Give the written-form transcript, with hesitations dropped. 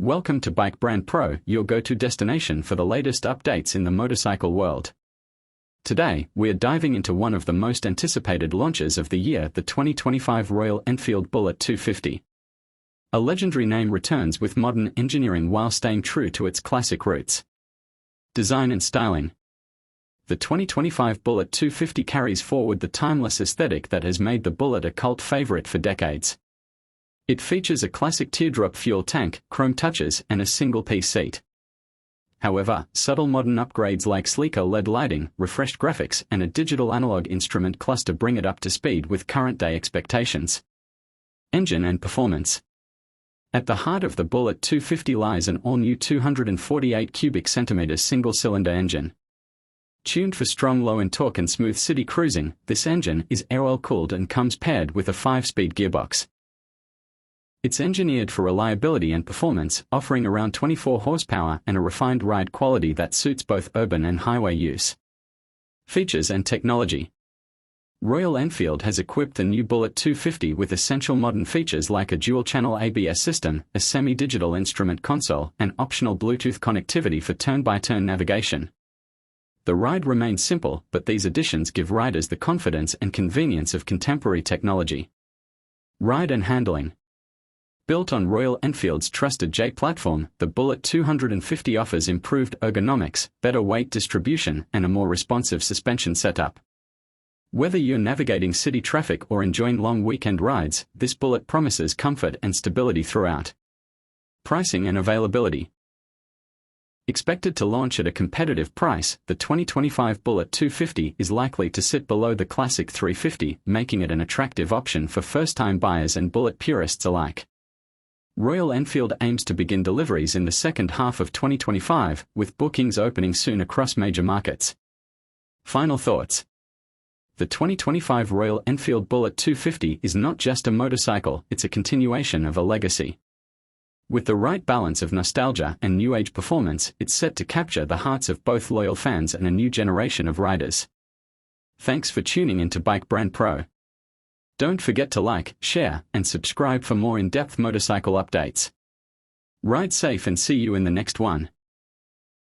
Welcome to Bike Brand Pro, your go-to destination for the latest updates in the motorcycle world. Today, we are diving into one of the most anticipated launches of the year, the 2025 Royal Enfield Bullet 250. A legendary name returns with modern engineering while staying true to its classic roots. Design and styling. The 2025 Bullet 250 carries forward the timeless aesthetic that has made the Bullet a cult favorite for decades. It features a classic teardrop fuel tank, chrome touches, and a single-piece seat. However, subtle modern upgrades like sleeker LED lighting, refreshed graphics, and a digital analog instrument cluster bring it up to speed with current-day expectations. Engine and performance. At the heart of the Bullet 250 lies an all-new 248 cubic centimeters single-cylinder engine. Tuned for strong low-end torque and smooth city cruising, this engine is air-oil-cooled and comes paired with a 5-speed gearbox. It's engineered for reliability and performance, offering around 24 horsepower and a refined ride quality that suits both urban and highway use. Features and technology. Royal Enfield has equipped the new Bullet 250 with essential modern features like a dual-channel ABS system, a semi-digital instrument console, and optional Bluetooth connectivity for turn-by-turn navigation. The ride remains simple, but these additions give riders the confidence and convenience of contemporary technology. Ride and handling. Built on Royal Enfield's trusted J platform, the Bullet 250 offers improved ergonomics, better weight distribution, and a more responsive suspension setup. Whether you're navigating city traffic or enjoying long weekend rides, this Bullet promises comfort and stability throughout. Pricing and availability. Expected to launch at a competitive price, the 2025 Bullet 250 is likely to sit below the classic 350, making it an attractive option for first-time buyers and Bullet purists alike. Royal Enfield aims to begin deliveries in the second half of 2025, with bookings opening soon across major markets. Final thoughts. The 2025 Royal Enfield Bullet 250 is not just a motorcycle, it's a continuation of a legacy. With the right balance of nostalgia and new-age performance, it's set to capture the hearts of both loyal fans and a new generation of riders. Thanks for tuning into Bike Brand Pro. Don't forget to like, share, and subscribe for more in-depth motorcycle updates. Ride safe and see you in the next one.